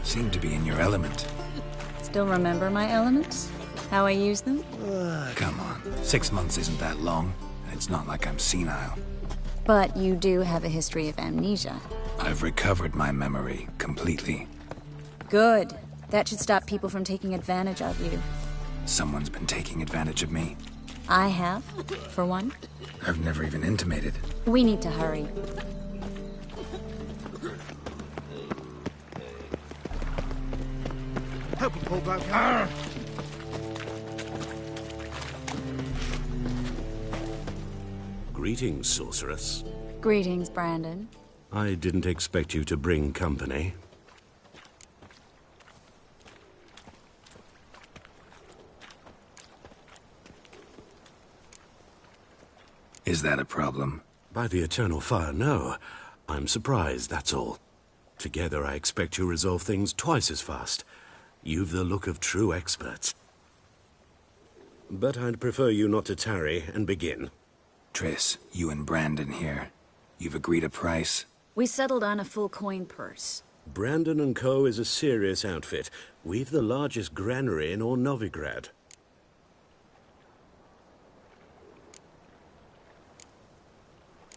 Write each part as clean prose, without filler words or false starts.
Seem to be in your element. Still remember my elements? How I use them? Come on, 6 months isn't that long, and it's not like I'm senile. But you do have a history of amnesia. I've recovered my memory completely. Good. That should stop people from taking advantage of you. Someone's been taking advantage of me. I have, for one. I've never even intimated. We need to hurry. Help him, poor bloke. Greetings, sorceress. Greetings, Brandon. I didn't expect you to bring company. Is that a problem? By the eternal fire, no. I'm surprised, that's all. Together, I expect you resolve things twice as fast. You've the look of true experts. But I'd prefer you not to tarry and begin. Triss, you and Brandon here. You've agreed a price? We settled on a full coin purse. Brandon & Co. is a serious outfit. We've the largest granary in all Novigrad.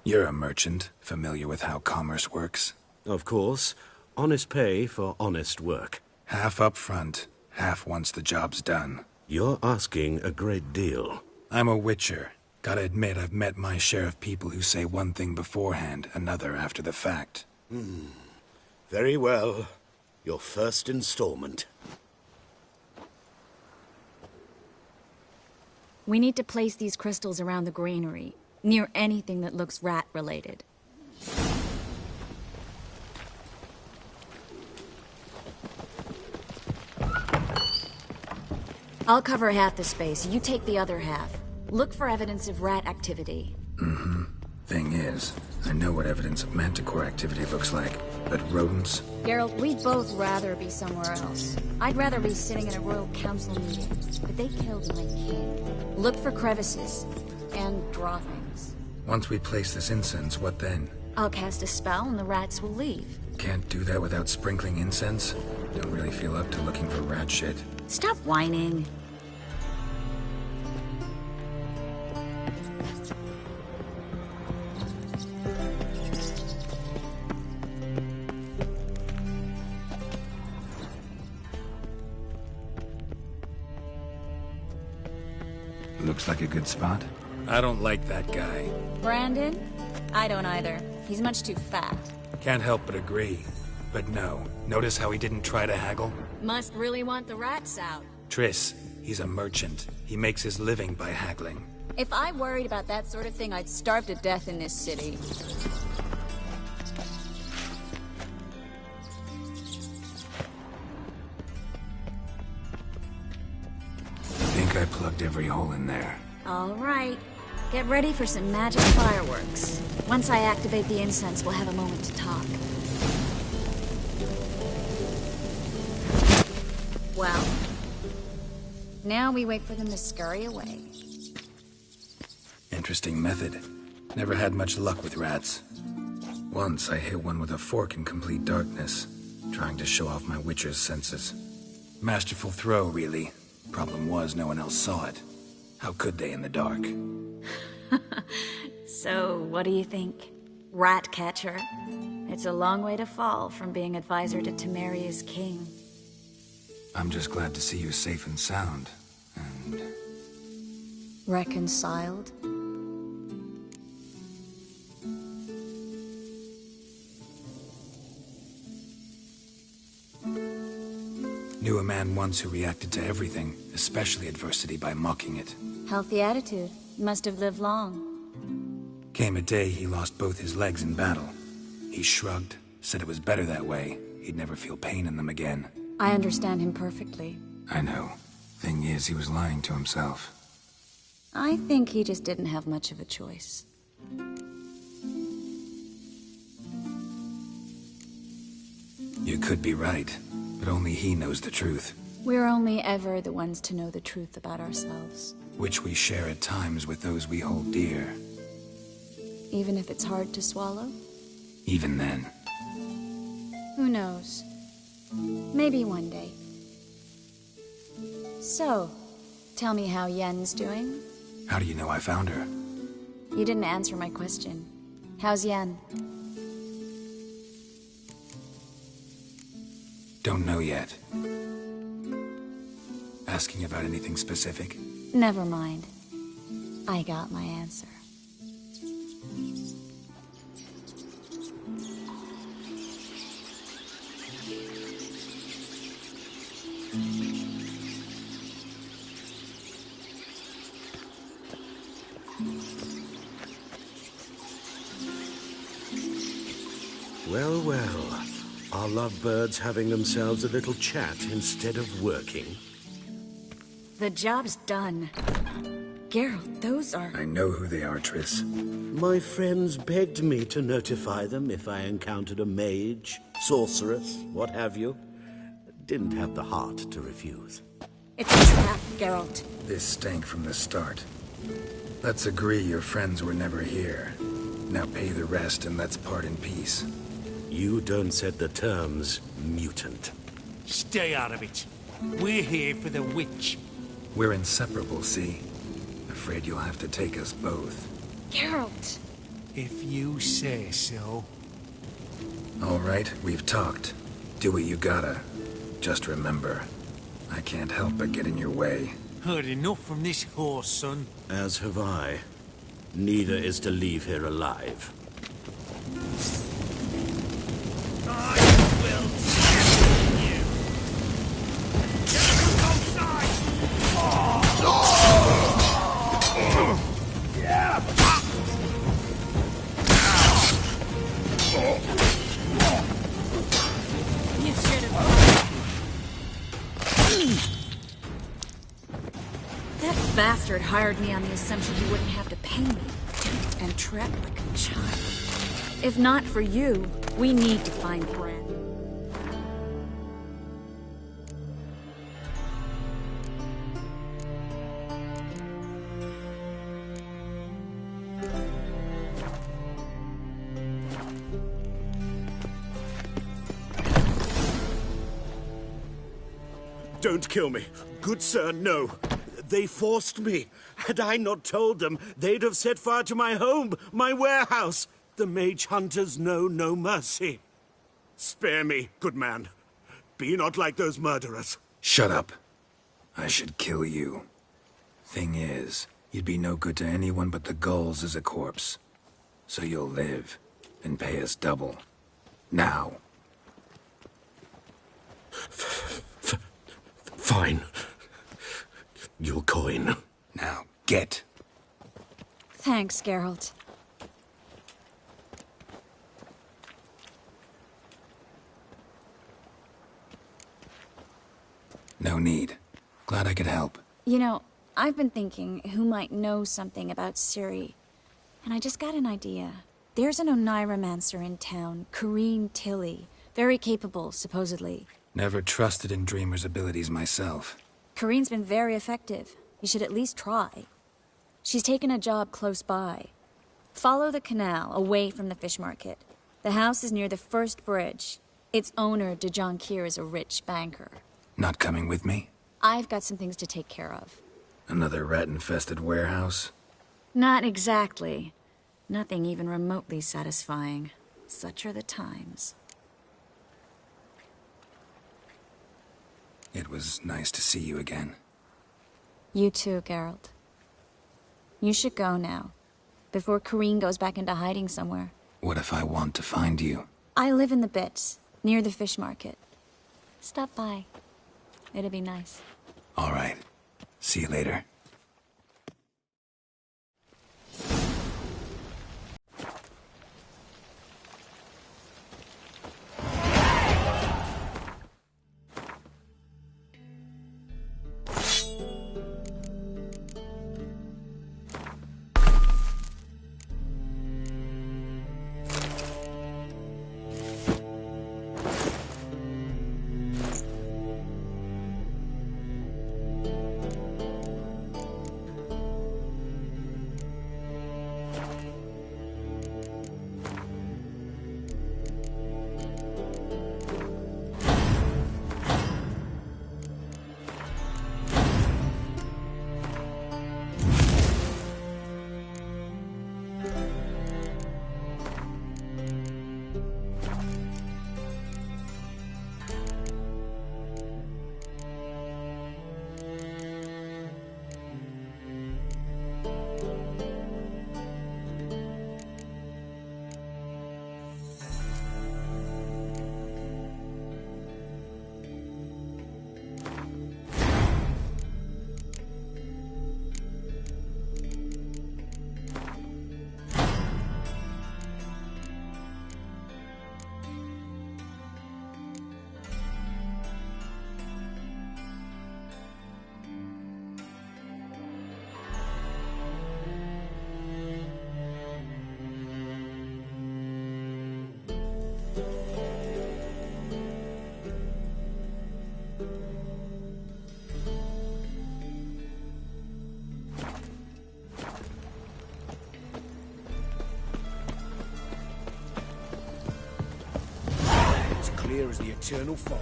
You're a merchant, familiar with how commerce works. Of course. Honest pay for honest work. Half up front, half once the job's done. You're asking a great deal. I'm a witcher. Gotta admit, I've met my share of people who say one thing beforehand, another after the fact. Very well. Your first installment. We need to place these crystals around the granary, near anything that looks rat-related. I'll cover half the space, you take the other half. Look for evidence of rat activity. Thing is, I know what evidence of manticore activity looks like, but rodents? Geralt, we'd both rather be somewhere else. I'd rather be sitting in a royal council meeting, but they killed my king. Look for crevices, and draw things. Once we place this incense, what then? I'll cast a spell and the rats will leave. Can't do that without sprinkling incense? Don't really feel up to looking for rat shit. Stop whining. Looks like a good spot. I don't like that guy. Brandon? I don't either. He's much too fat. Can't help but agree. But no, notice how he didn't try to haggle? Must really want the rats out. Triss, he's a merchant. He makes his living by haggling. If I worried about that sort of thing, I'd starve to death in this city. Think I plugged every hole in there. All right. Get ready for some magic fireworks. Once I activate the incense, we'll have a moment to talk. Well, now we wait for them to scurry away. Interesting method. Never had much luck with rats. Once I hit one with a fork in complete darkness, trying to show off my witcher's senses. Masterful throw, really. Problem was, no one else saw it. How could they in the dark? So, what do you think? Rat catcher? It's a long way to fall from being advisor to Temeria's king. I'm just glad to see you safe and sound. And... Reconciled? Knew a man once who reacted to everything, especially adversity, by mocking it. Healthy attitude. Must have lived long. Came a day he lost both his legs in battle. He shrugged, said it was better that way. He'd never feel pain in them again. I understand him perfectly. I know. Thing is, he was lying to himself. I think he just didn't have much of a choice. You could be right, but only he knows the truth. We're only ever the ones to know the truth about ourselves. Which we share at times with those we hold dear. Even if it's hard to swallow? Even then. Who knows? Maybe one day. So, tell me how Yen's doing? How do you know I found her? You didn't answer my question. How's Yen? Don't know yet. Asking about anything specific? Never mind. I got my answer. Well, well. Are lovebirds having themselves a little chat instead of working? The job's done. Geralt, those are... I know who they are, Triss. My friends begged me to notify them if I encountered a mage, sorceress, what have you. Didn't have the heart to refuse. It's a trap, Geralt. This stank from the start. Let's agree your friends were never here. Now pay the rest and let's part in peace. You don't set the terms, mutant. Stay out of it. We're here for the witch. We're inseparable, see? Afraid you'll have to take us both. Geralt! If you say so. All right, we've talked. Do what you gotta. Just remember, I can't help but get in your way. Heard enough from this horse, son. As have I. Neither is to leave here alive. I will kill you. Get outside! You should have... That bastard hired me on the assumption he wouldn't have to pay me. And trapped like a child. If not for you, we need to find Brand. Don't kill me. Good sir, no. They forced me. Had I not told them, they'd have set fire to my home, my warehouse. The mage hunters know no mercy. Spare me, good man. Be not like those murderers. Shut up. I should kill you. Thing is, you'd be no good to anyone but the gulls as a corpse. So you'll live, and pay us double. Now. Fine. Your coin. Now, get. Thanks, Geralt. No need. Glad I could help. You know, I've been thinking who might know something about Ciri. And I just got an idea. There's an Oneiromancer in town, Corrine Tilly. Very capable, supposedly. Never trusted in Dreamer's abilities myself. Corrine's been very effective. You should at least try. She's taken a job close by. Follow the canal, away from the fish market. The house is near the first bridge. Its owner, de Jonquier, is a rich banker. Not coming with me? I've got some things to take care of. Another rat-infested warehouse? Not exactly. Nothing even remotely satisfying. Such are the times. It was nice to see you again. You too, Geralt. You should go now, before Corrine goes back into hiding somewhere. What if I want to find you? I live in the Bits, near the fish market. Stop by. It'd be nice. All right. See you later. clear as the eternal fire.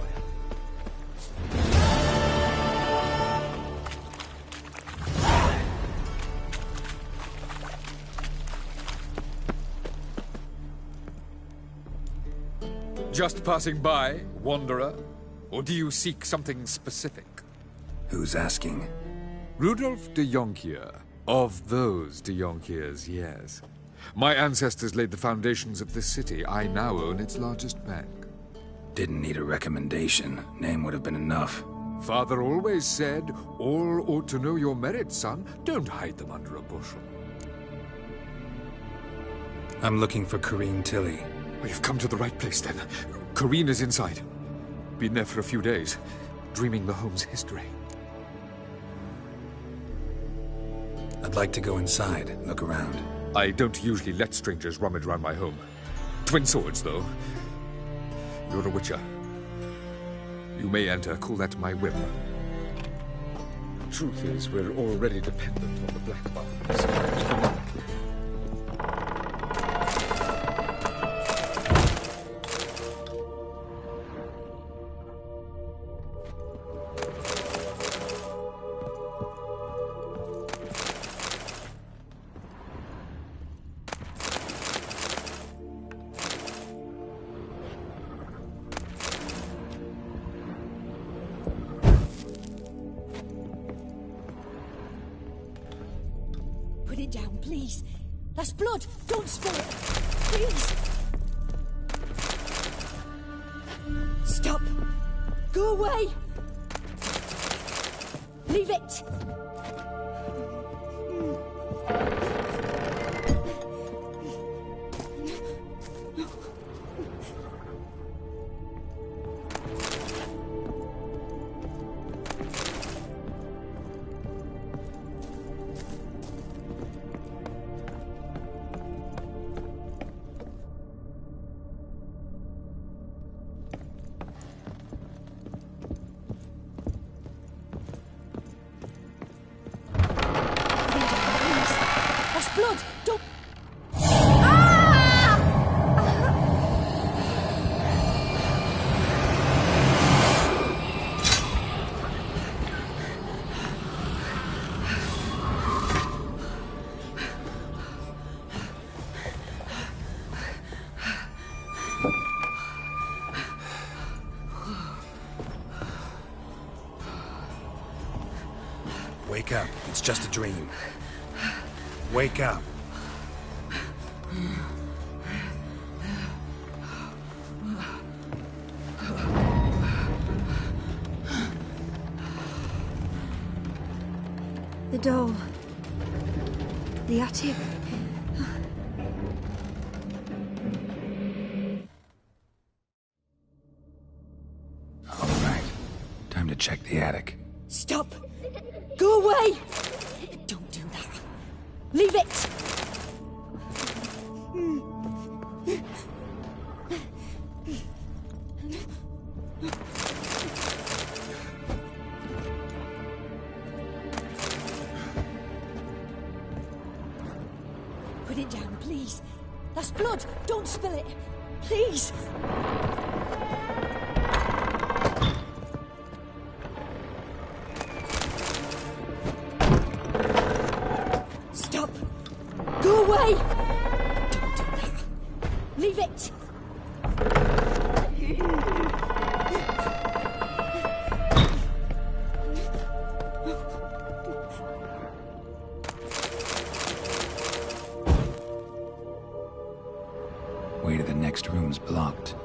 Just passing by, wanderer? Or do you seek something specific? Who's asking? Rudolf de Jonkier. Of those de Jonkiers, yes. My ancestors laid the foundations of this city. I now own its largest bank. Didn't need a recommendation. Name would have been enough. Father always said, all ought to know your merits, son. Don't hide them under a bushel. I'm looking for Corrine Tilly. We've come to the right place, then. Corrine is inside. Been there for a few days, dreaming the home's history. I'd like to go inside, look around. I don't usually let strangers rummage around my home. Twin swords, though. You're a witcher. You may enter, call that my whim. Truth is, we're already dependent on the black bubbles. Put it down, please. That's blood. Don't spill it. Please. Stop. Go away. Leave it. Blood! Don't... Wake up. It's just a dream. Wake up. The door. The attic. All right. Time to check the attic. Stop! Go away! Don't do that. Leave it! Put it down, please. That's blood. Don't spill it. Please. Stop. Go away. Don't do that. Leave it. Way to the next room's blocked.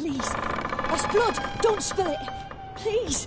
please. That's blood. Don't spill it. Please.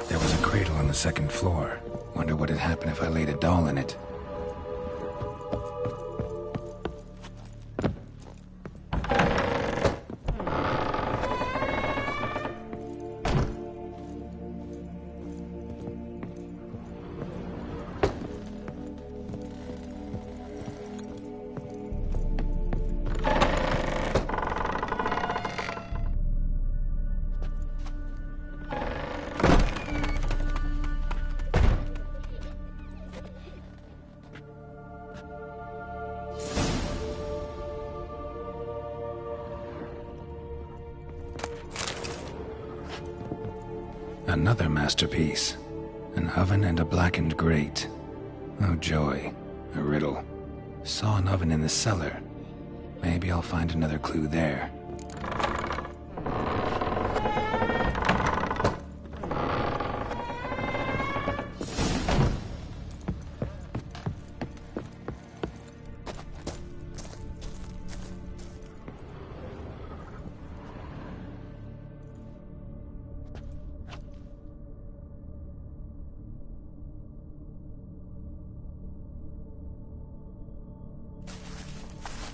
There was a cradle on the second floor. Wonder what had happened if I laid a doll in it. Another masterpiece. An oven and a blackened grate. Oh joy. A riddle. Saw an oven in the cellar. Maybe I'll find another clue there.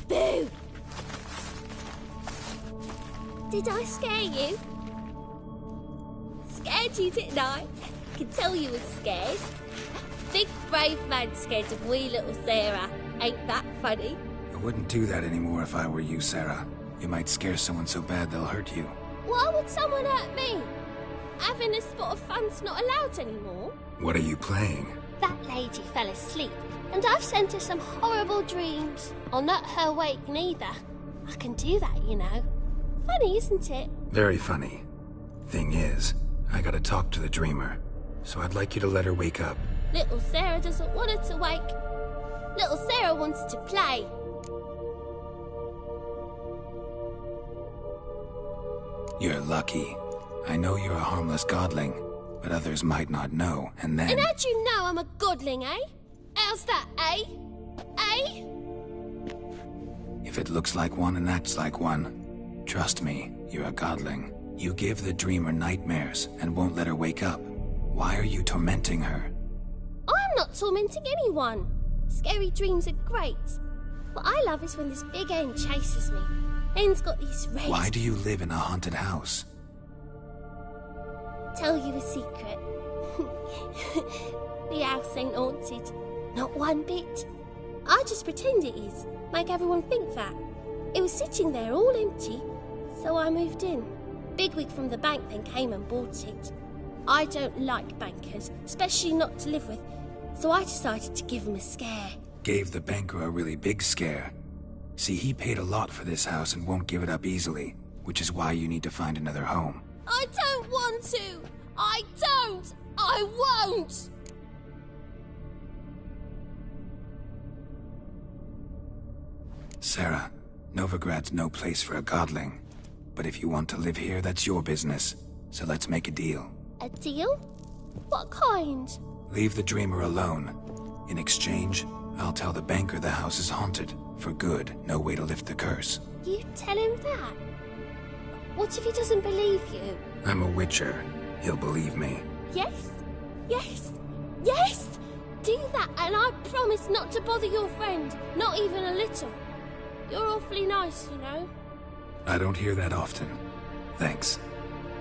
Boo! Did I scare you? Scared you, didn't I? I can tell you was scared. Big brave man scared of wee little Sarah. Ain't that funny? I wouldn't do that anymore if I were you, Sarah. You might scare someone so bad they'll hurt you. Why would someone hurt me? Having a spot of fun's not allowed anymore. What are you playing? That lady fell asleep, and I've sent her some horrible dreams. I'll not her wake neither. I can do that, you know. Funny, isn't it? Very funny. Thing is, I gotta talk to the dreamer, so I'd like you to let her wake up. Little Sarah doesn't want her to wake. Little Sarah wants to play. You're lucky. I know you're a harmless godling, but others might not know, and then... And how'd you know I'm a godling, eh? How's that, eh? Eh? If it looks like one and acts like one, trust me, you're a godling. You give the dreamer nightmares and won't let her wake up. Why are you tormenting her? I'm not tormenting anyone. Scary dreams are great. What I love is when this big hen chases me. Hen's got these red... Why do you live in a haunted house? Tell you a secret. The house ain't haunted. Not one bit. I just pretend it is. Make everyone think that. It was sitting there all empty, so I moved in. Bigwig from the bank then came and bought it. I don't like bankers, especially not to live with, so I decided to give him a scare. Gave the banker a really big scare. See, he paid a lot for this house and won't give it up easily, which is why you need to find another home. I don't want to! I don't! I won't! Sarah, Novigrad's no place for a godling. But if you want to live here, that's your business. So let's make a deal. A deal? What kind? Leave the dreamer alone. In exchange, I'll tell the banker the house is haunted. For good, no way to lift the curse. You tell him that? What if he doesn't believe you? I'm a witcher. He'll believe me. Yes? Yes? Yes! Do that, and I promise not to bother your friend. Not even a little. You're awfully nice, you know. I don't hear that often. Thanks.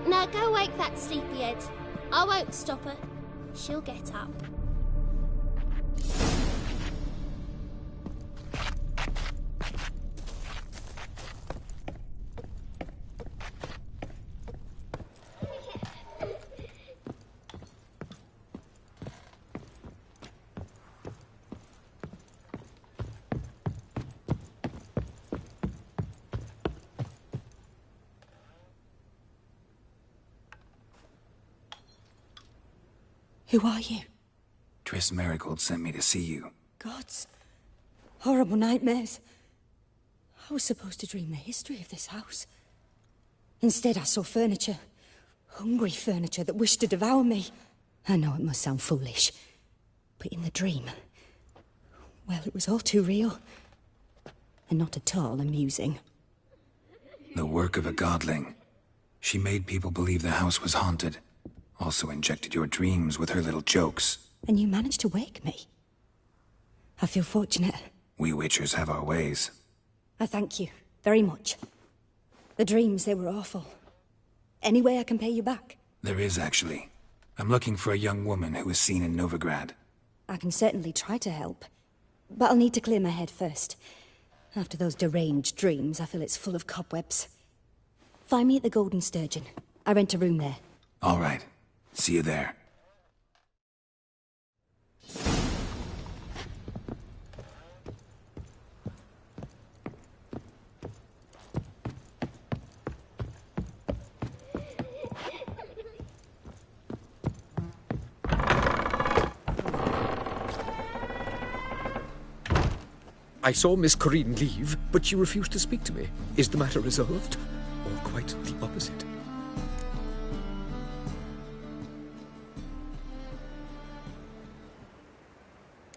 Now go wake that sleepyhead. I won't stop her. She'll get up. Who are you? Triss Marigold sent me to see you. Gods. Horrible nightmares. I was supposed to dream the history of this house. Instead, I saw furniture. Hungry furniture that wished to devour me. I know it must sound foolish, but in the dream, well, it was all too real. And not at all amusing. The work of a godling. She made people believe the house was haunted. Also injected your dreams with her little jokes. And you managed to wake me. I feel fortunate. We Witchers have our ways. I thank you very much. The dreams, they were awful. Any way I can pay you back? There is, actually. I'm looking for a young woman who was seen in Novigrad. I can certainly try to help. But I'll need to clear my head first. After those deranged dreams, I feel it's full of cobwebs. Find me at the Golden Sturgeon. I rent a room there. All right. See you there. I saw Miss Corinne leave, but she refused to speak to me. Is the matter resolved? Or quite the opposite?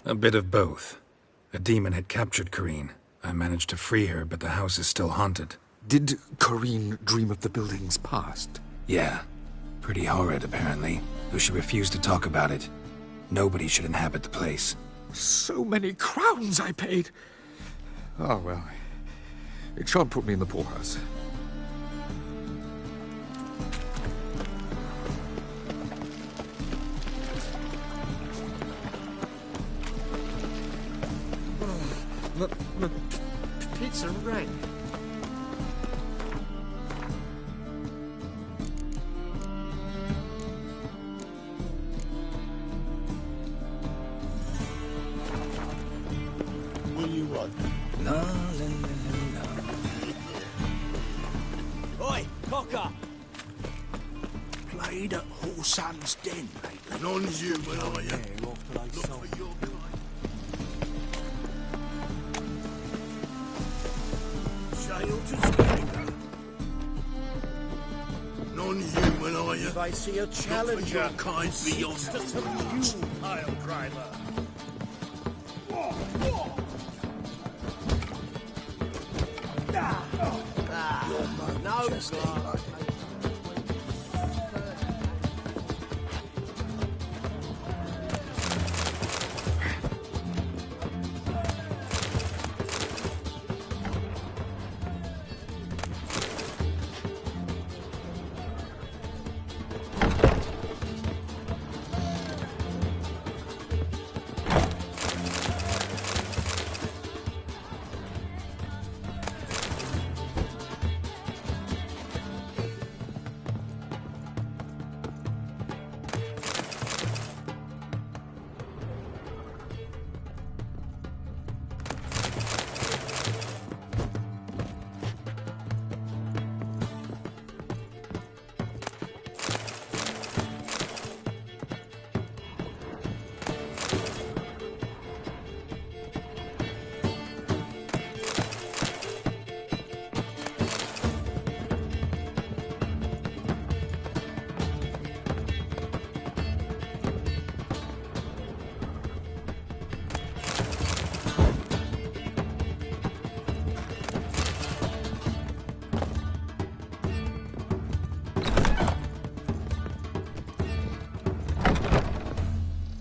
A bit of both. A demon had captured Corinne. I managed to free her, but the house is still haunted. Did Corinne dream of the building's past? Yeah. Pretty horrid, apparently, though she refused to talk about it. Nobody should inhabit the place. So many crowns I paid! Oh, well. It shan't put me in the poorhouse. My pizza rang. What do you want? No. Oi, cocker! Played at Horsan's Den lately. Non-human, are you? Look for your kind. Jail to Skinner. Non-human, are you? If I see a challenger, your kind beyond to some you, pile driver. No, God.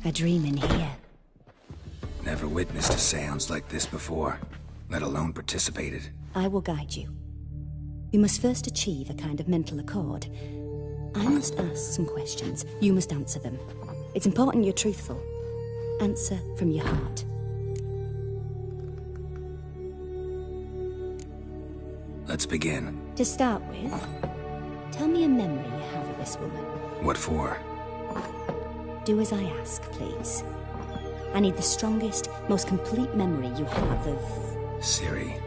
A dream in here. Never witnessed a seance like this before, let alone participated. I will guide you. We must first achieve a kind of mental accord. I must ask some questions. You must answer them. It's important you're truthful. Answer from your heart. Let's begin. To start with, tell me a memory you have of this woman. What for? Do as I ask, please. I need the strongest, most complete memory you have of... Ciri.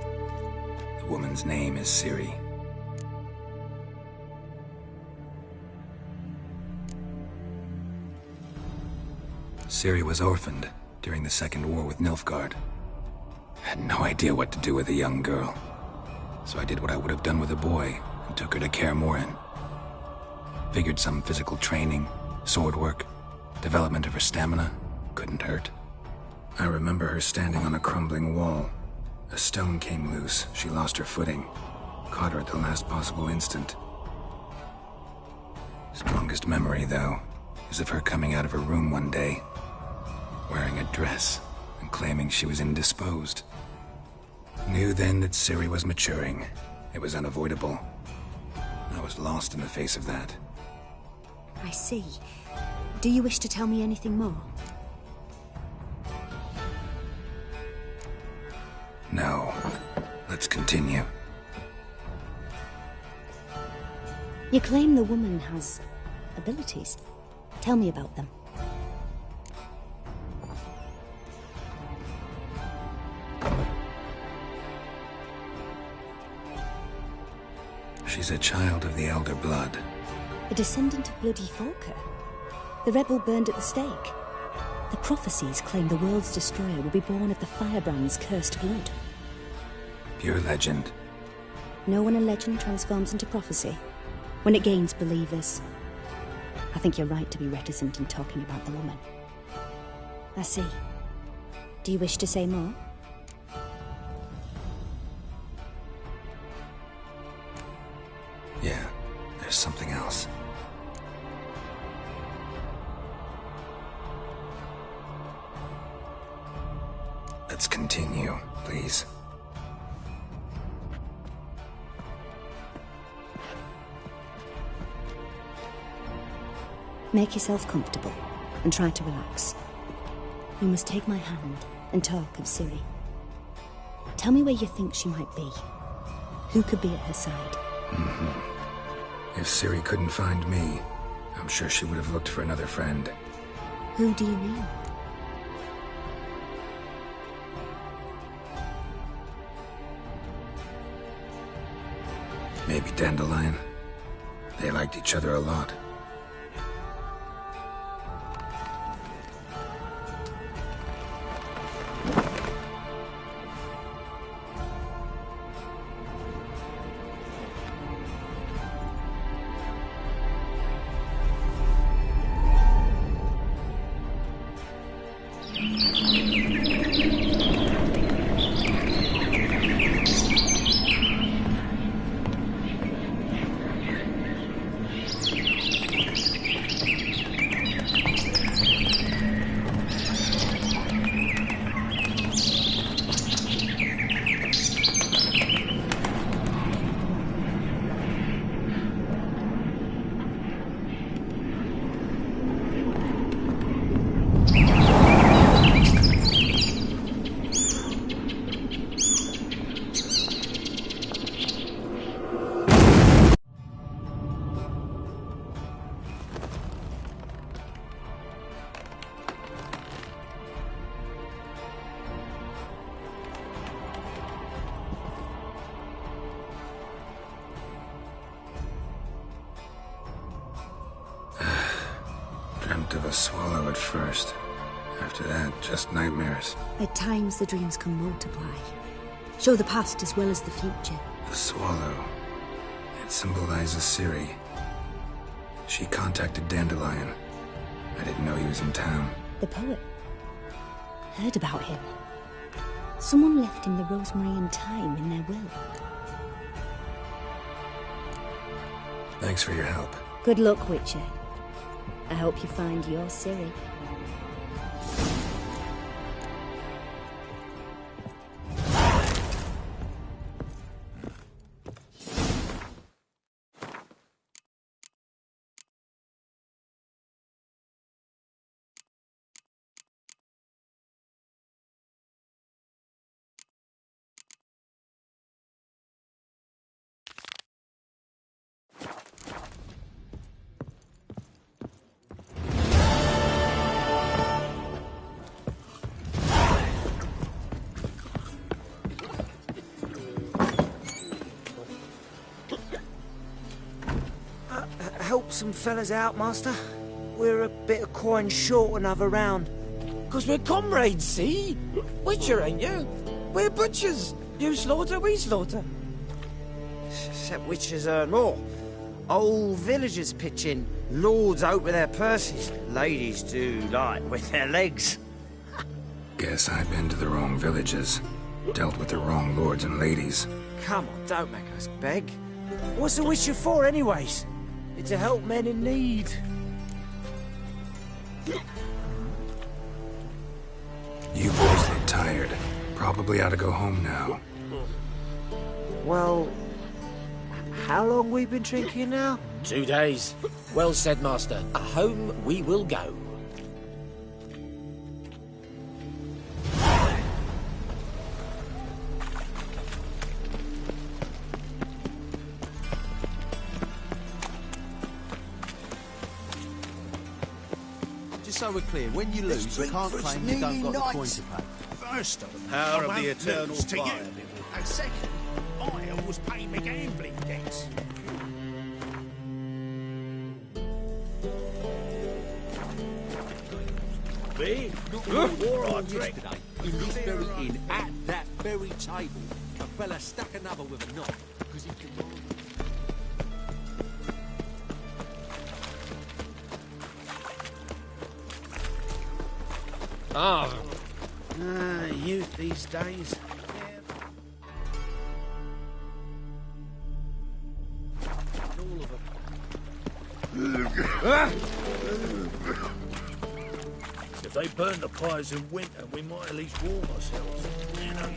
The woman's name is Ciri. Ciri was orphaned during the Second War with Nilfgaard. Had no idea what to do with a young girl. So I did what I would have done with a boy and took her to Kaer Morhen. Figured some physical training, sword work, development of her stamina couldn't hurt. I remember her standing on a crumbling wall. A stone came loose, she lost her footing. Caught her at the last possible instant. Strongest memory, though, is of her coming out of her room one day, wearing a dress and claiming she was indisposed. Knew then that Ciri was maturing. It was unavoidable. I was lost in the face of that. I see. Do you wish to tell me anything more? No. Let's continue. You claim the woman has abilities. Tell me about them. She's a child of the Elder Blood. A descendant of bloody Volker. The rebel burned at the stake. The prophecies claim the world's destroyer will be born of the firebrand's cursed blood. Pure legend. Know when a legend transforms into prophecy? When it gains believers. I think you're right to be reticent in talking about the woman. I see. Do you wish to say more? Yeah, there's something else. Let's continue, please. Make yourself comfortable and try to relax. You must take my hand and talk of Ciri. Tell me where you think she might be. Who could be at her side? If Ciri couldn't find me, I'm sure she would have looked for another friend. Who do you mean? Maybe Dandelion. They liked each other a lot. Dreamt of a swallow at first. After that, just nightmares. At times the dreams can multiply. Show the past as well as the future. The swallow. It symbolizes Ciri. She contacted Dandelion. I didn't know he was in town. The poet. Heard about him. Someone left him the rosemary and thyme in their will. Thanks for your help. Good luck, Witcher. I hope you find your Ciri. help some fellas out, Master? We're a bit of coin short another round. 'Cause we're comrades, see? Witcher, ain't you? We're butchers. You slaughter, we slaughter. Except witches earn more. Old villagers pitch in. Lords out with their purses. Ladies do like with their legs. Guess I've been to the wrong villages. Dealt with the wrong lords and ladies. Come on, don't make us beg. What's a witcher for, anyways? It's to help men in need. You boys look tired. Probably ought to go home now. Well, how long we been drinking now? 2 days. Well said, Master. Home we will go. Just so we're clear, when you lose, you can't claim you don't got the coin to pay. First of all, Power I of the won't eternal lose to you. fire. And second, I always pay my gambling debts. Me? War I drink. Yesterday, in this very inn, at that very table, a fella stuck another with a knot because he commanded. Youth these days. All of them. If they burn the fires in winter, we might at least warm ourselves. You know,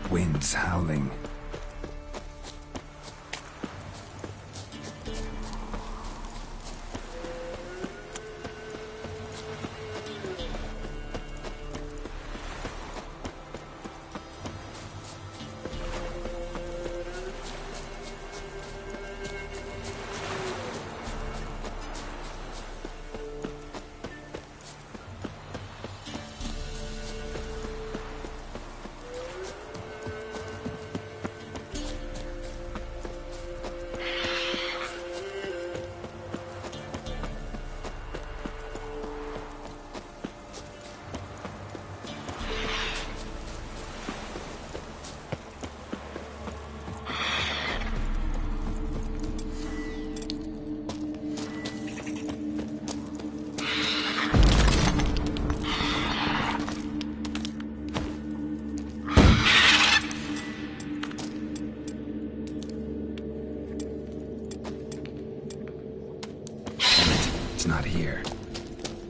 Wind's howling. Not here.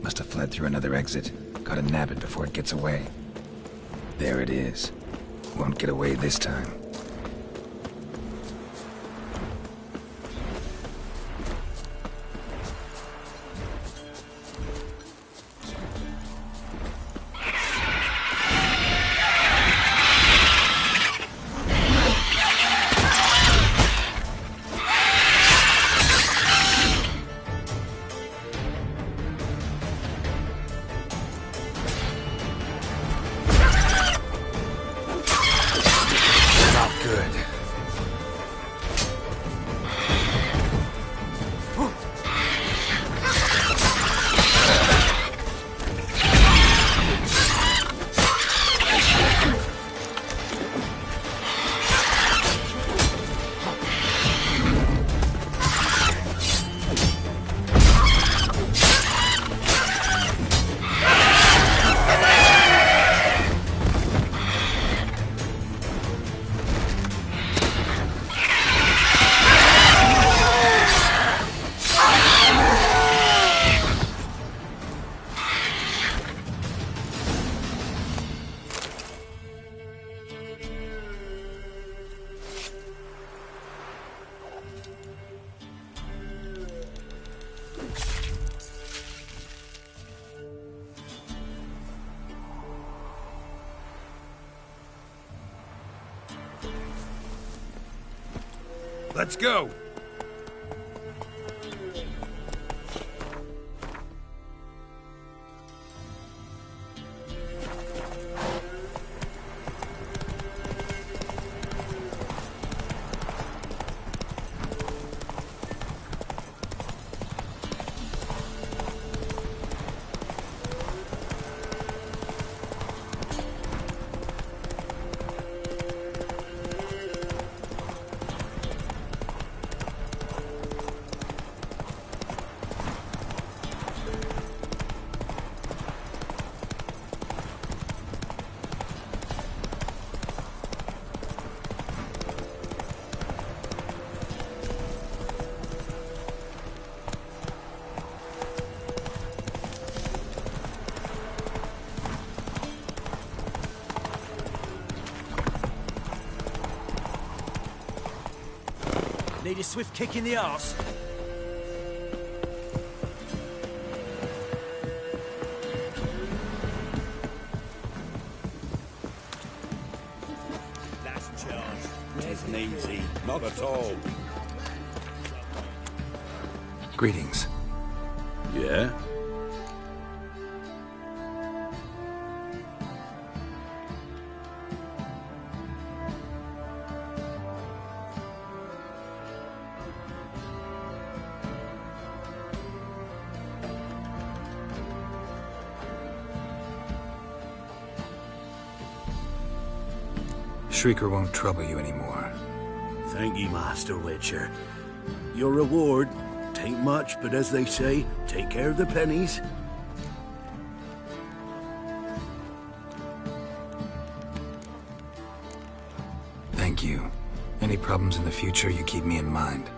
Must have fled through another exit. Gotta nab it before it gets away. There it is. Won't get away this time. Let's go! Need a swift kick in the arse. Last charge. It isn't easy. Not at all. Greetings. Yeah? Shrieker won't trouble you anymore. Thank you, Master Witcher. Your reward, tain't much, but as they say, take care of the pennies. Thank you. Any problems in the future, you keep me in mind.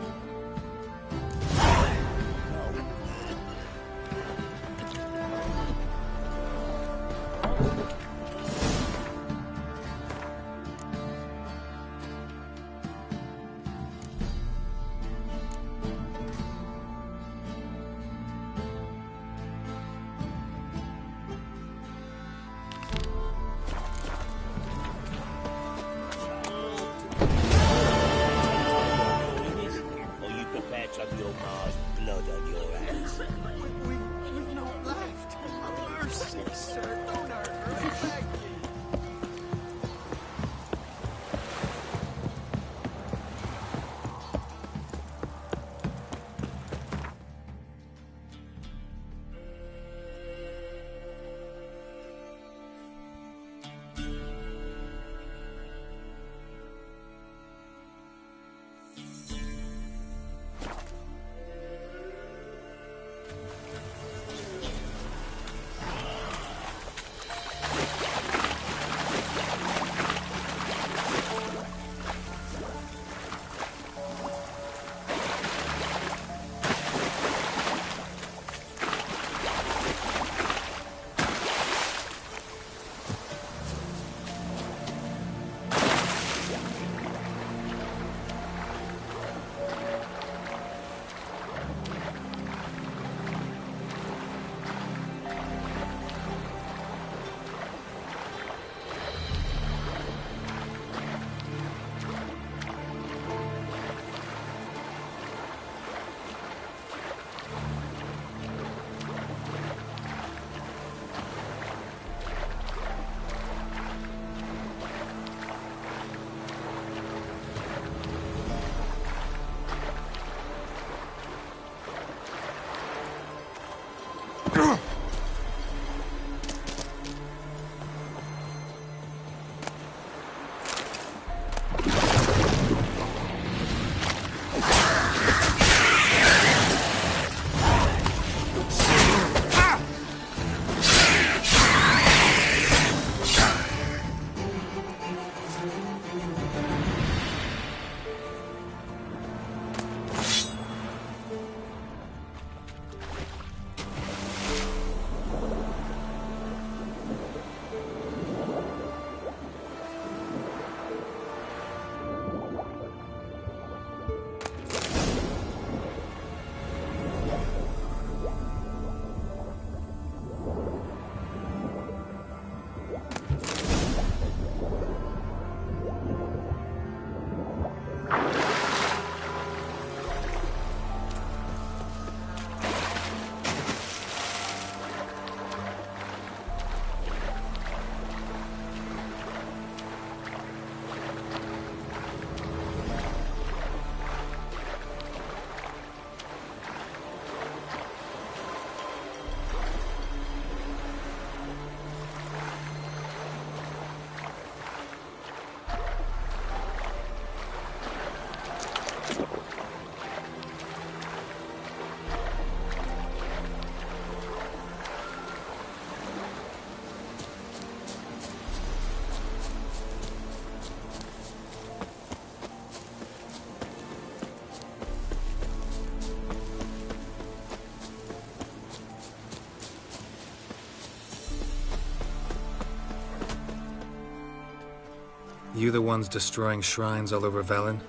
You the ones destroying shrines all over Velen?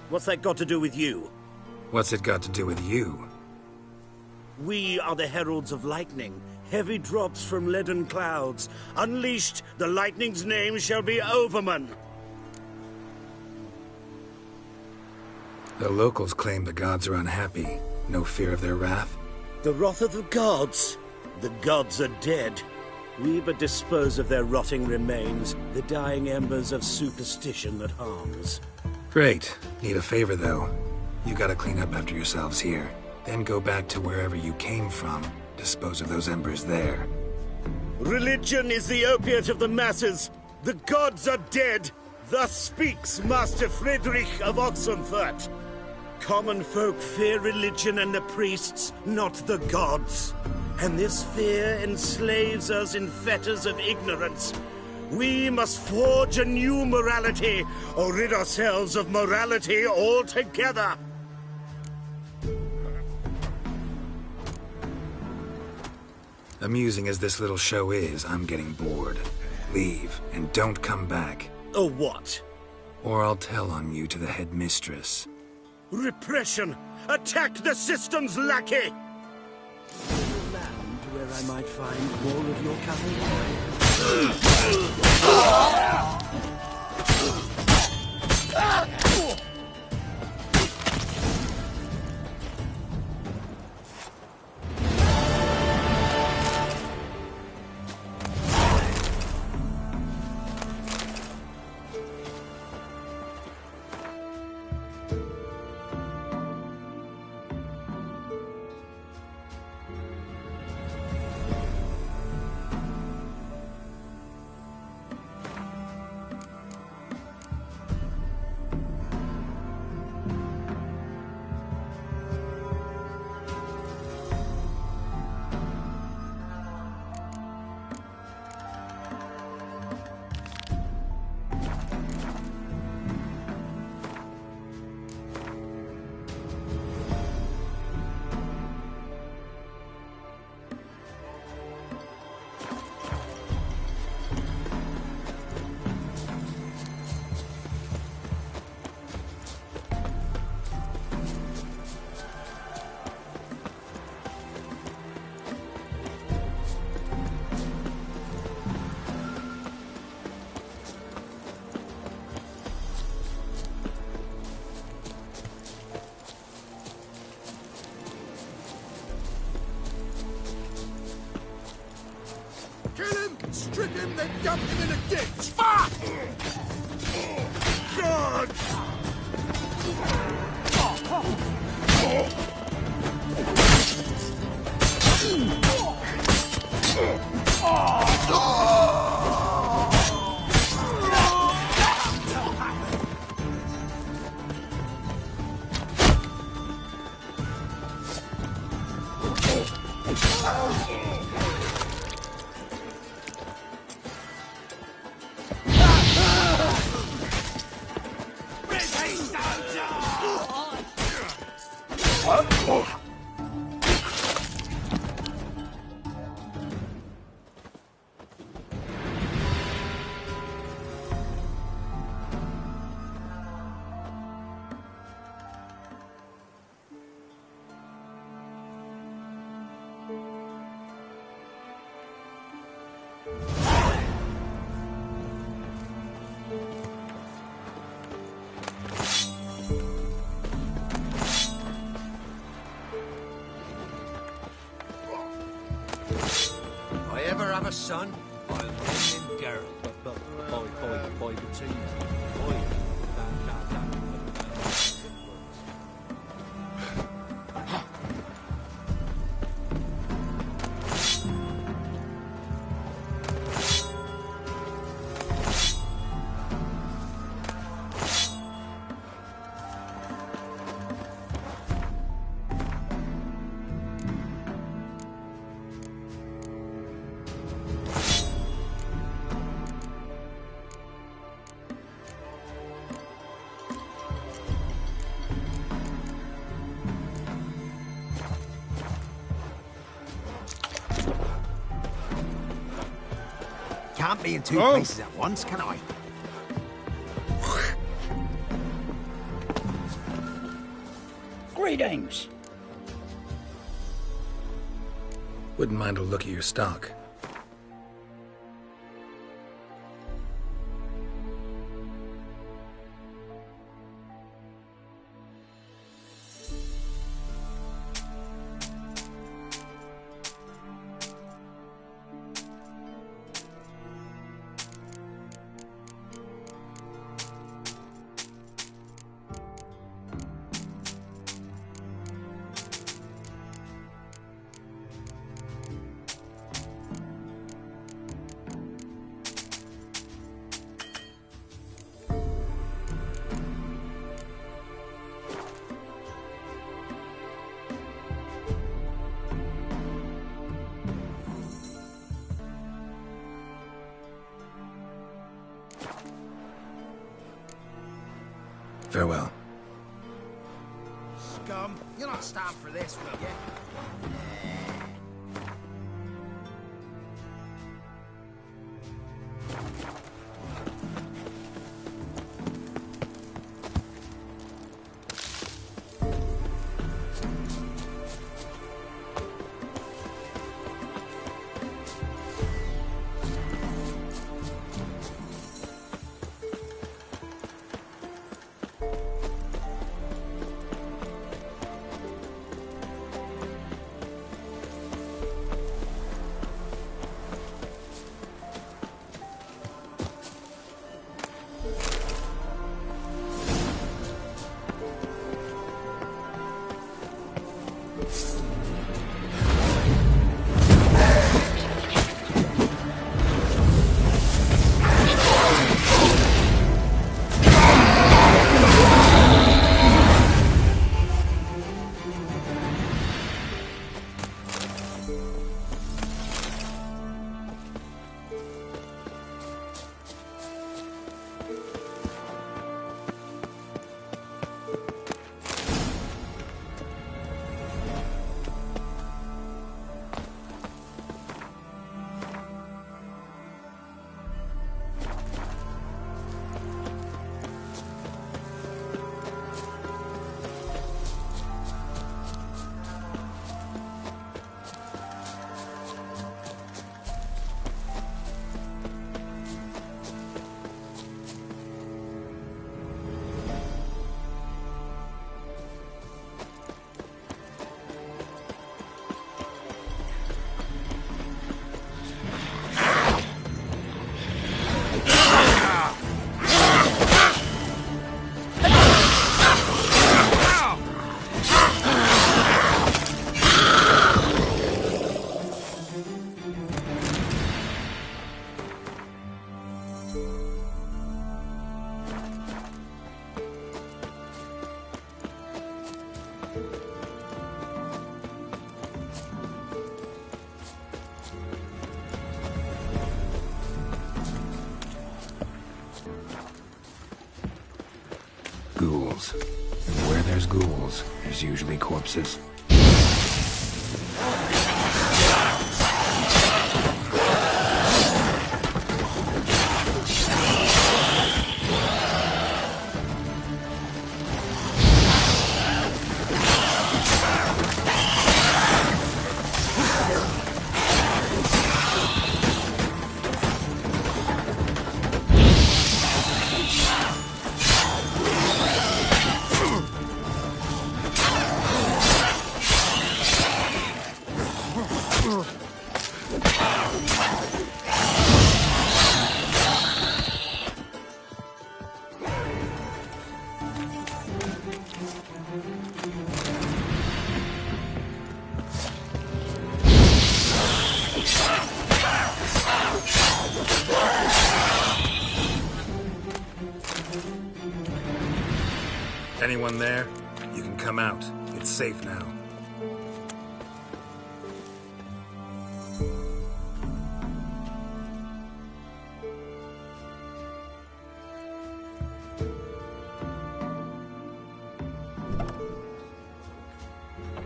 What's that got to do with you? What's it got to do with you? We are the heralds of lightning. Heavy drops from leaden clouds. Unleashed, the lightning's name shall be Overman. The locals claim the gods are unhappy. No fear of their wrath? The wrath of the gods? The gods are dead. We but dispose of their rotting remains, the dying embers of superstition that harms. Great. Need a favor, though. You gotta clean up after yourselves here. Then go back to wherever you came from. Dispose of those embers there. Religion is the opiate of the masses. The gods are dead. Thus speaks Master Friedrich of Oxenfurt. Common folk fear religion and the priests, not the gods. And this fear enslaves us in fetters of ignorance. We must forge a new morality, or rid ourselves of morality altogether. Amusing as this little show is, I'm getting bored. Leave, and don't come back. Or what? Or I'll tell on you to the headmistress. Repression! Attack the system's lackey! Land where I might find more of your cavalry. Strip him, then dump him in a ditch! Fuck! God! Son, I'll name him Geralt. By the team. Can't be in two places at once, can I? Greetings. Wouldn't mind a look at your stock. Farewell. Scum, you're not stand for this, will you? Ghouls. And where there's ghouls, there's usually corpses. Anyone there? You can come out. It's safe now.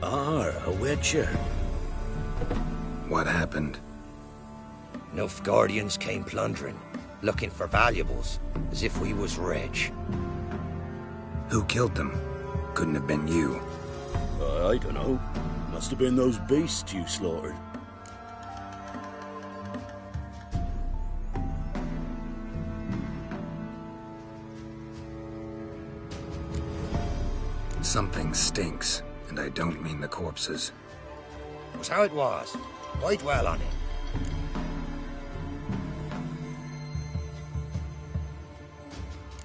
A witcher. What happened? Nilfgaardians came plundering, looking for valuables, as if we was rich. Who killed them? Couldn't have been you. I don't know. Must have been those beasts you slaughtered. Something stinks, and I don't mean the corpses. Was how it was. I dwell on it.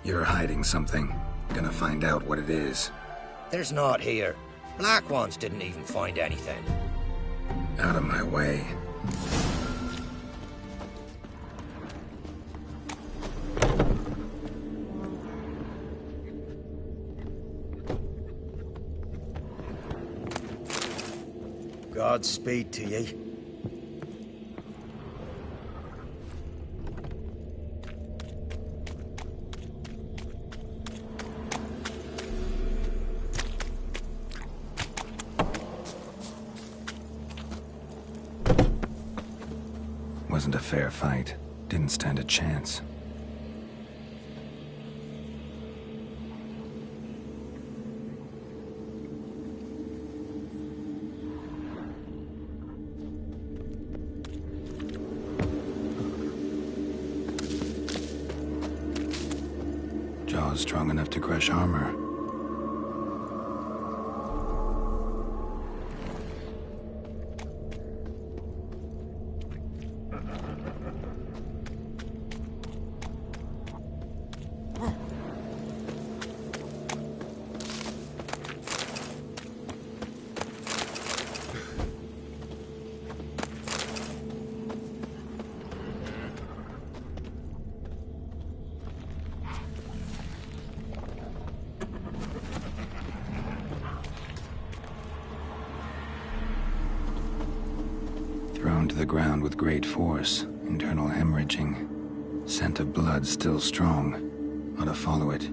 You're hiding something. Gonna find out what it is. There's naught here. Black ones didn't even find anything. Out of my way. Godspeed to ye. Wasn't a fair fight. Didn't stand a chance. Jaws strong enough to crush armor. Thrown to the ground with great force, internal hemorrhaging. Scent of blood still strong. Ought to follow it.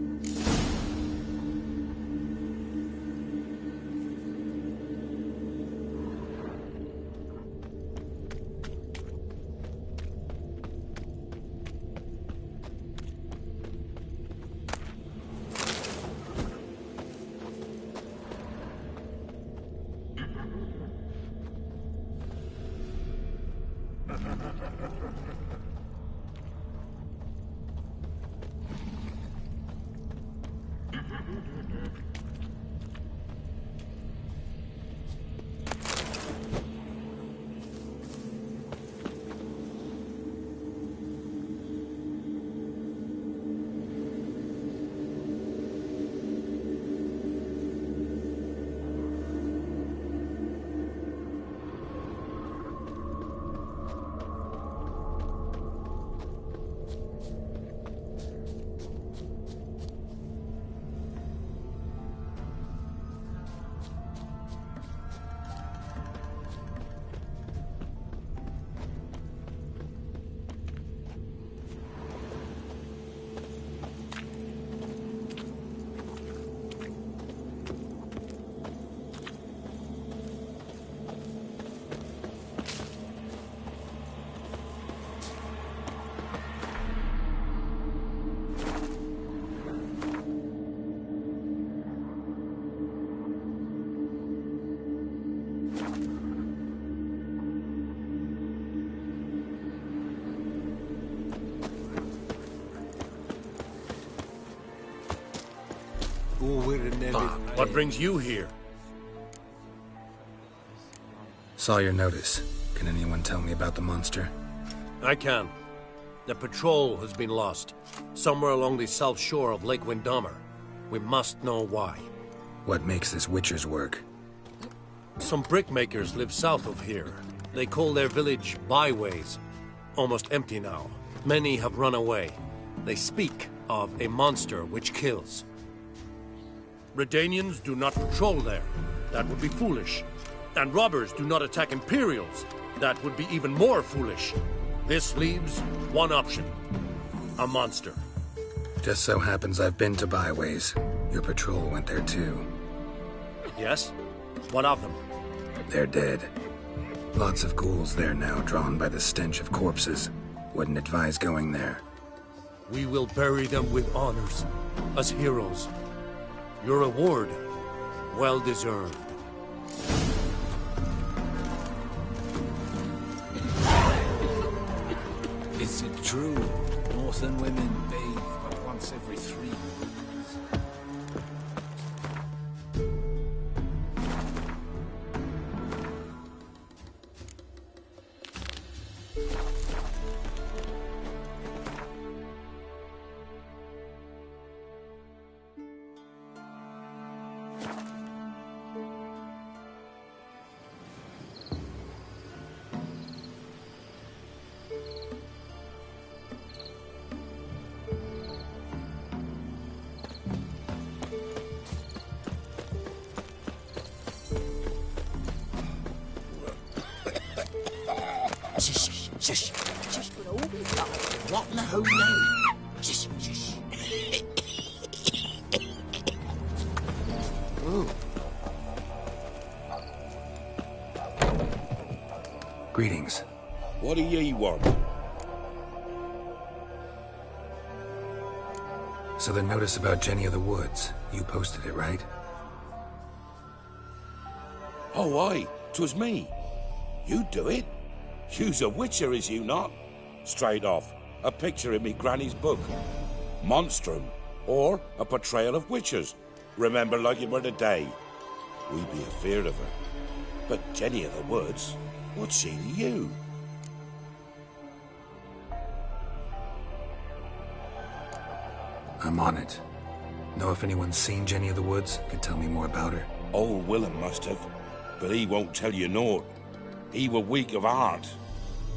What brings you here? Saw your notice. Can anyone tell me about the monster? I can. The patrol has been lost. Somewhere along the south shore of Lake Windomer. We must know why. What makes this Witcher's work? Some brickmakers live south of here. They call their village byways. Almost empty now. Many have run away. They speak of a monster which kills. Redanians do not patrol there. That would be foolish. And robbers do not attack Imperials. That would be even more foolish. This leaves one option. A monster. Just so happens I've been to byways. Your patrol went there too. Yes? What of them? They're dead. Lots of ghouls there now, drawn by the stench of corpses. Wouldn't advise going there. We will bury them with honors, as heroes. Your reward, well deserved. Is it true? Northern women bathe but once every 3 months. Shush, shush, shush, we'll all be fine. What in the whole name? Shush, shush. Greetings. What do ye want? So the notice about Jenny of the Woods, you posted it, right? Oh, aye, 'twas me. You do it? You's a witcher, is you not? Straight off, a picture in me granny's book. Monstrum, or a portrayal of witches. Remember like it were the day. We be afeard of her. But Jenny of the Woods, what's she to you? I'm on it. Know if anyone's seen Jenny of the Woods? Could tell me more about her. Old Willem must have, but he won't tell you naught. He were weak of heart.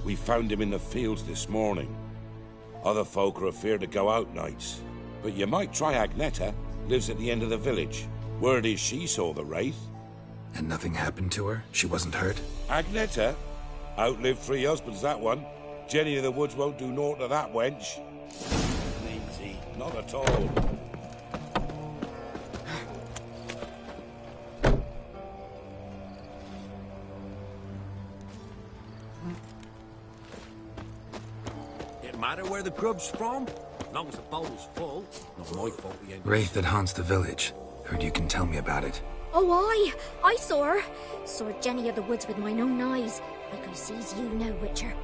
We found him in the fields this morning. Other folk are afeard to go out nights. But you might try Agneta, lives at the end of the village. Word is she saw the wraith. And nothing happened to her? She wasn't hurt? Agneta? Outlived 3 husbands, that one. Jenny of the Woods won't do naught to that wench. Easy, not at all. Matter where the grub's from? As long as the bowl's full. Not my fault we ain't... Wraith that haunts the village. Heard you can tell me about it. Oh, I saw her. Saw Jenny of the Woods with mine own eyes. Like I sees you now, Witcher.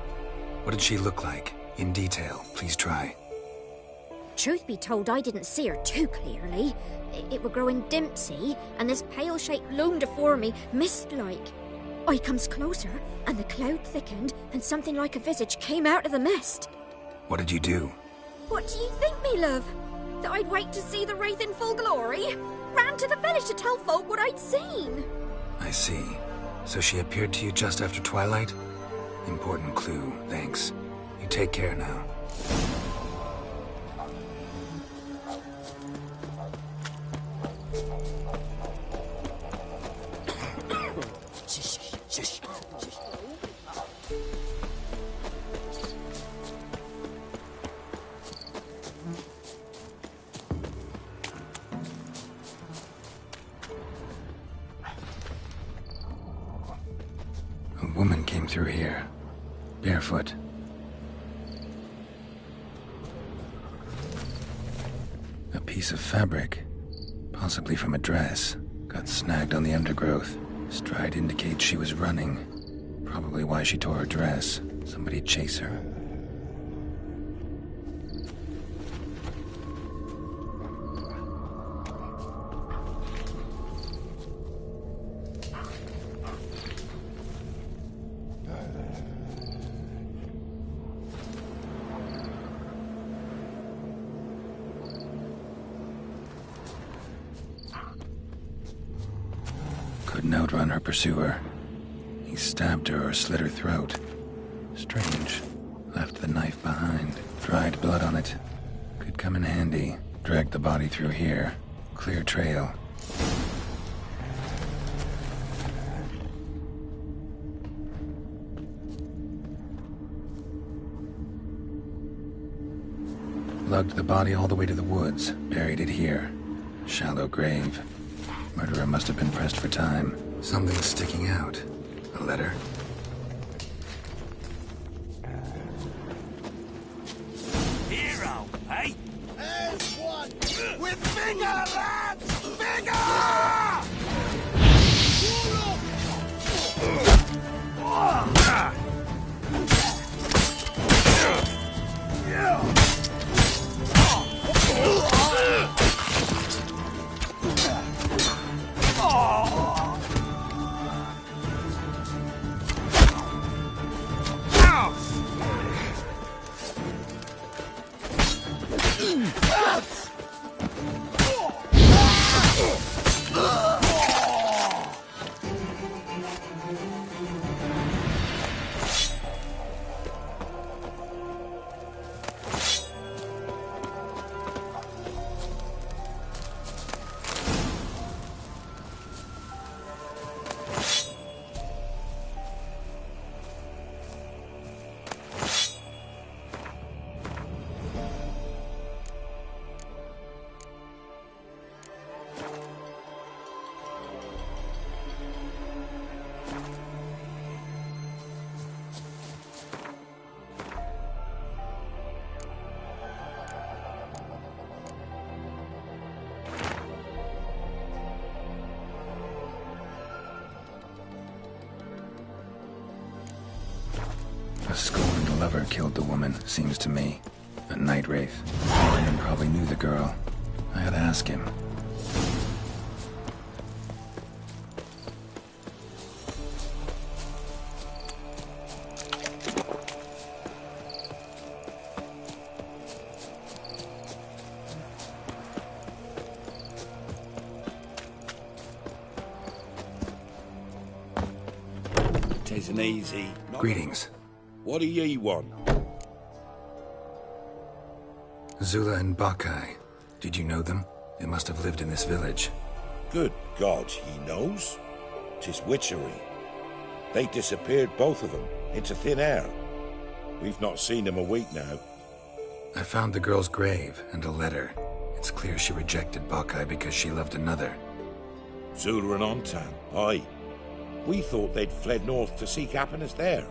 What did she look like? In detail, please try. Truth be told, I didn't see her too clearly. It were growing dim, see, and this pale shape loomed afore me, mist-like. I comes closer, and the cloud thickened, and something like a visage came out of the mist. What did you do? What do you think, me love? That I'd wait to see the wraith in full glory? Ran to the village to tell folk what I'd seen. I see. So she appeared to you just after twilight? Important clue, thanks. You take care now. A woman came through here, barefoot. A piece of fabric, possibly from a dress, got snagged on the undergrowth. Stride indicates she was running. Probably why she tore her dress. Somebody chase her. Couldn't outrun her pursuer. He stabbed her or slit her throat. Strange. Left the knife behind. Dried blood on it. Could come in handy. Dragged the body through here. Clear trail. Lugged the body all the way to the woods. Buried it here. Shallow grave. Murderer must have been pressed for time. Something's sticking out. A letter? Hero, eh? There's one! With vigor, lads! Vigor! A scorned lover killed the woman, seems to me. A night wraith. Norman probably knew the girl. I ought to ask him. Tisn't easy. Greetings. What do ye want? Zula and Bakai. Did you know them? They must have lived in this village. Good God, he knows. 'Tis witchery. They disappeared, both of them, into thin air. We've not seen them a week now. I found the girl's grave and a letter. It's clear she rejected Bakai because she loved another. Zula and Ontan, aye. We thought they'd fled north to seek happiness there.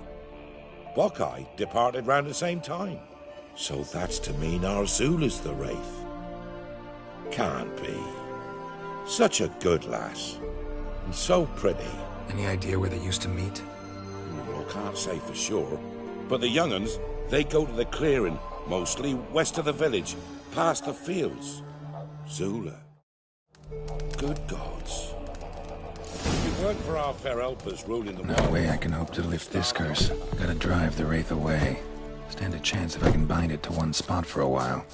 Bakai departed round the same time. So that's to mean our Zula's the wraith. Can't be. Such a good lass. And so pretty. Any idea where they used to meet? Well, can't say for sure. But the young'uns, they go to the clearing, mostly west of the village, past the fields. Zula. Good gods. If it weren't for our fair helpers ruling the world... No way I can hope to lift this curse. Gotta drive the wraith away. Stand a chance if I can bind it to one spot for a while.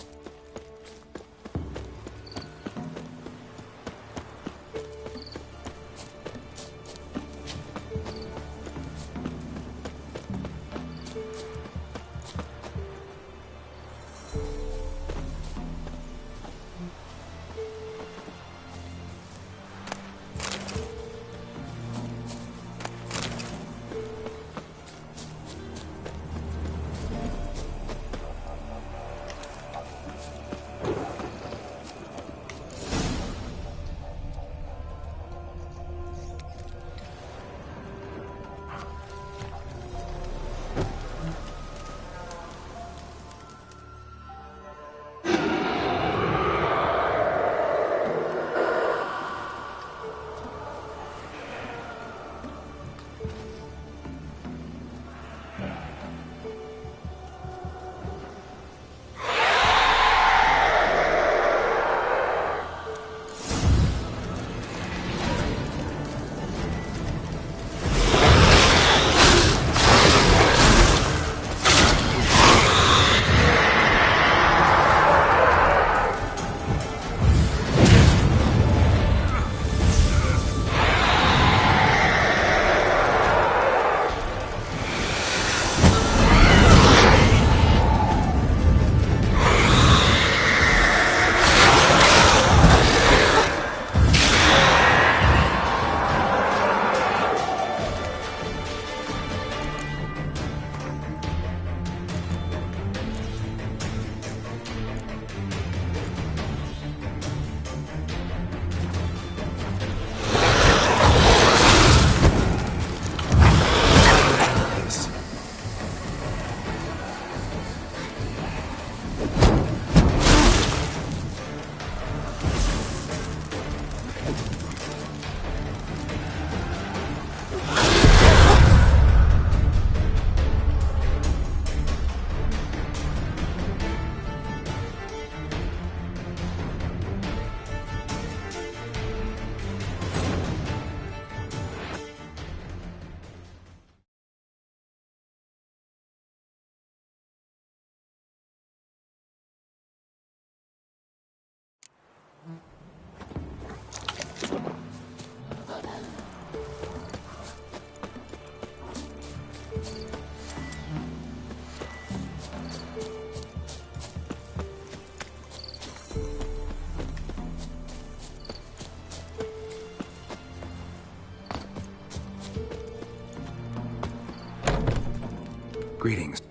Greetings.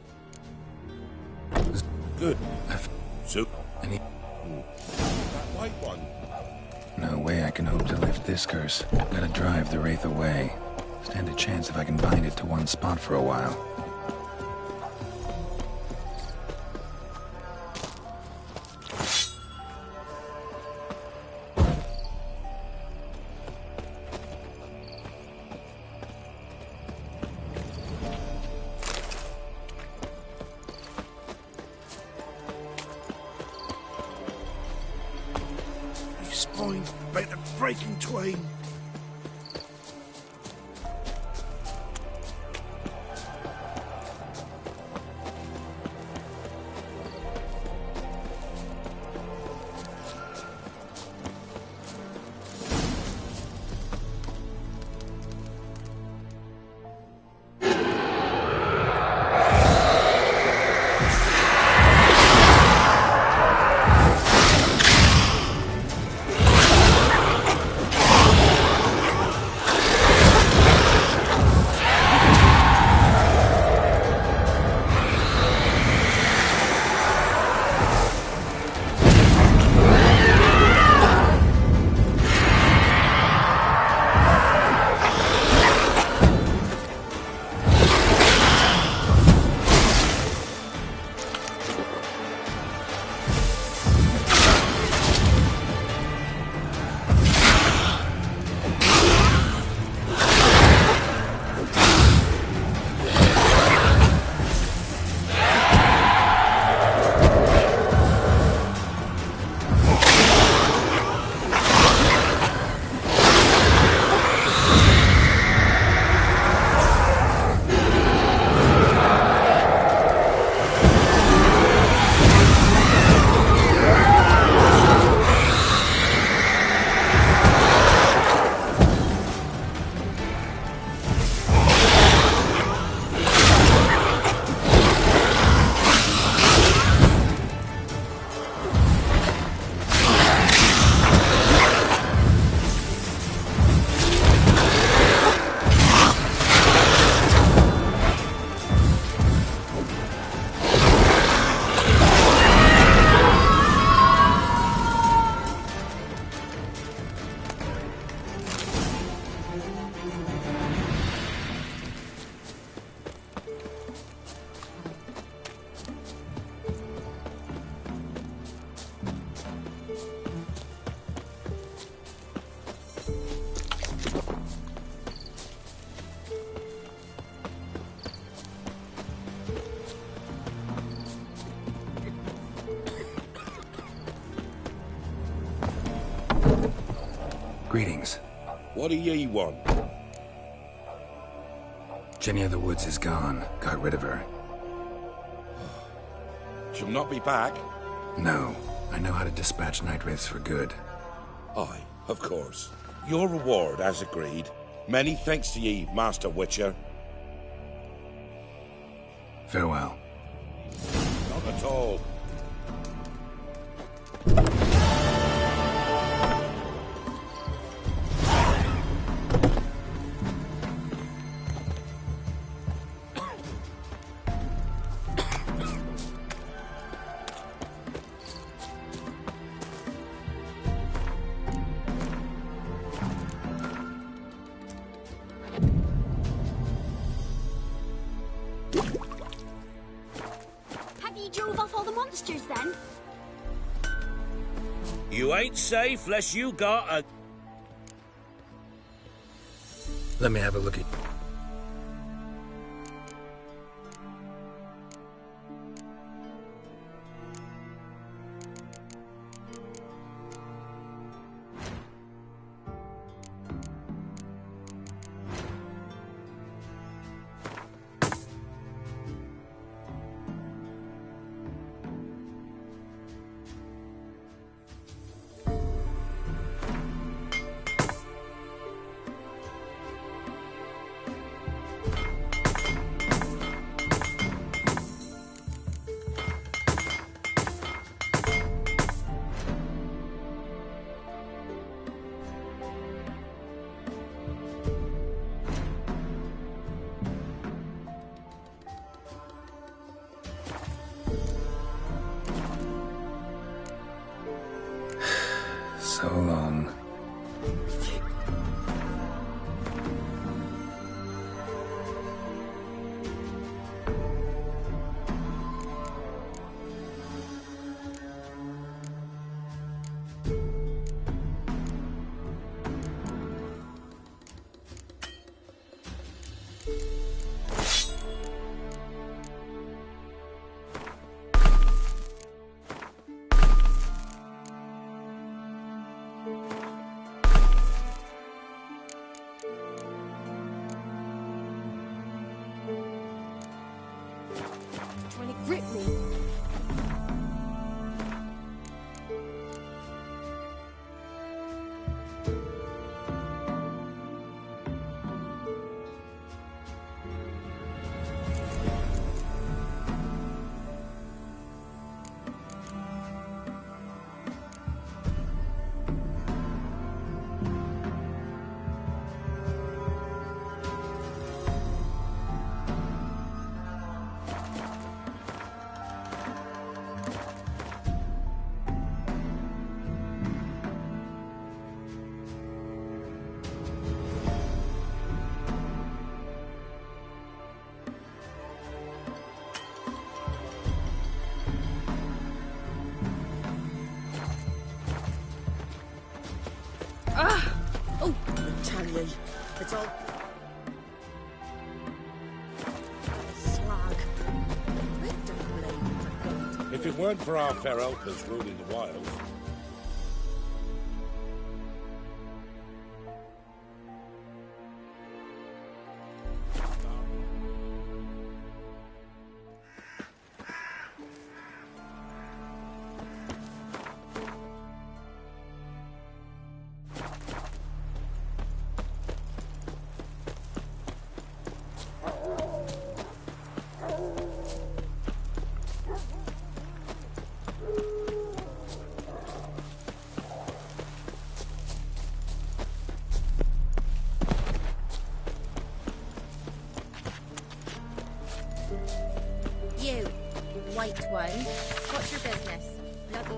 Good. Soup. Any... That white one. No way I can hope to lift this curse. Gotta drive the wraith away. Stand a chance if I can bind it to one spot for a while. Spine bent and breaking twain. Greetings. What do ye want? Jenny of the Woods is gone. Got rid of her. She'll not be back. No. I know how to dispatch night wraiths for good. Aye, of course. Your reward, as agreed. Many thanks to ye, Master Witcher. Farewell. Not at all. You ain't safe unless you got a... Let me have a look at... So long. Trying to grip me. Oh, I tell you, it's all... Slag. I don't blame you for God. If it weren't for our fair helpers ruling the wilds, You, white one, what's your business? Bloody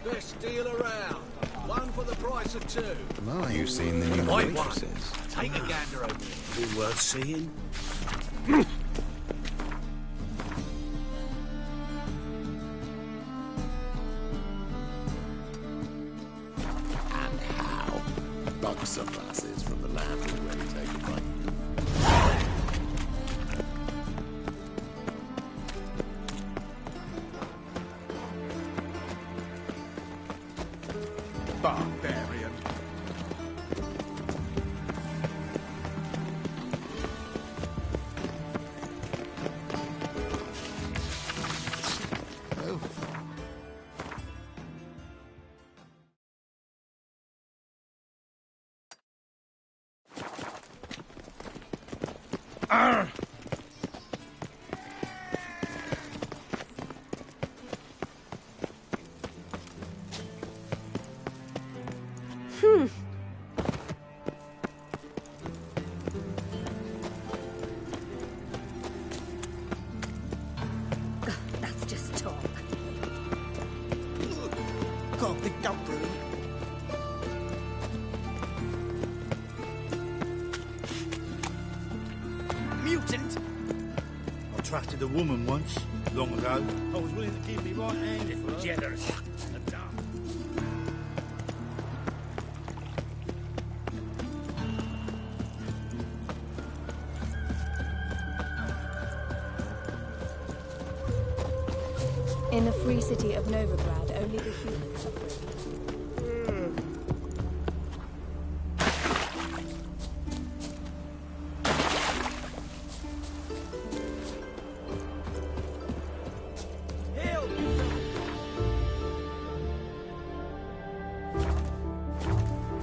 Best deal around. One for the price of two. Well, you've seen the new White waitresses. one. Take a gander over here. Be worth seeing. And how? Buxom lasses from the land already taken by you. Barbarian. That's just talk. Got the dump room. Mutant! I trusted a woman once, long ago. I was willing to give me right hand if I... Jealous. And dumb. In the free city of Novigrad, only the humans are free.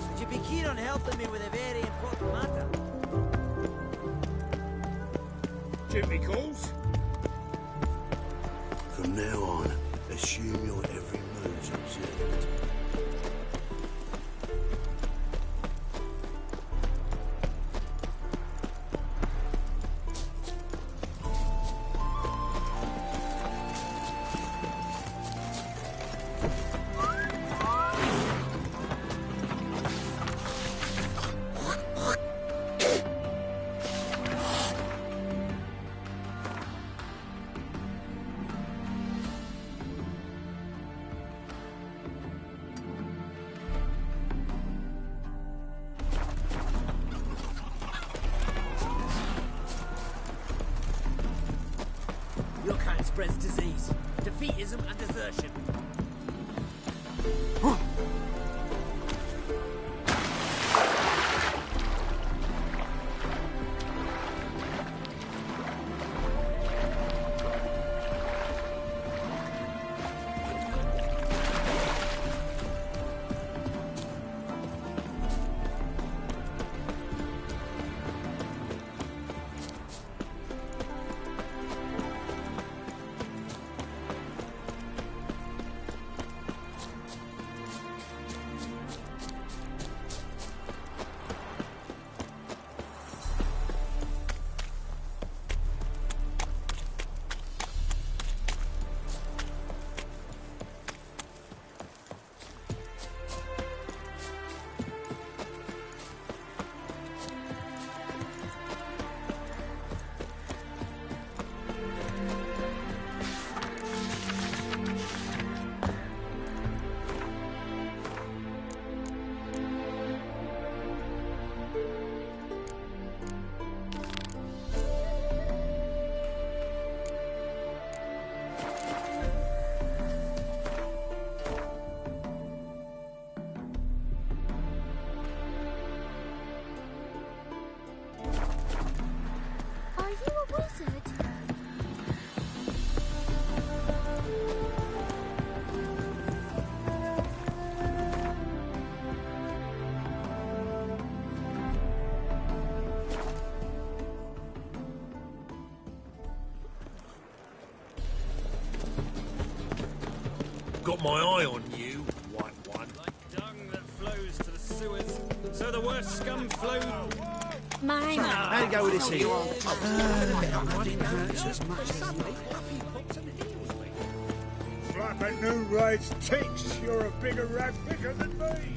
Would you be keen on helping me with a very important matter? Jimmy calls? From now on, assume your every move's observed. Your kind spreads disease, defeatism and desertion. Are you a wizard? Got my eye on you, white one. Like dung that flows to the sewers, so the worst scum flow. Mine. How you go with this here? Flapping new ride's ticks. You're a bigger rat picker than me.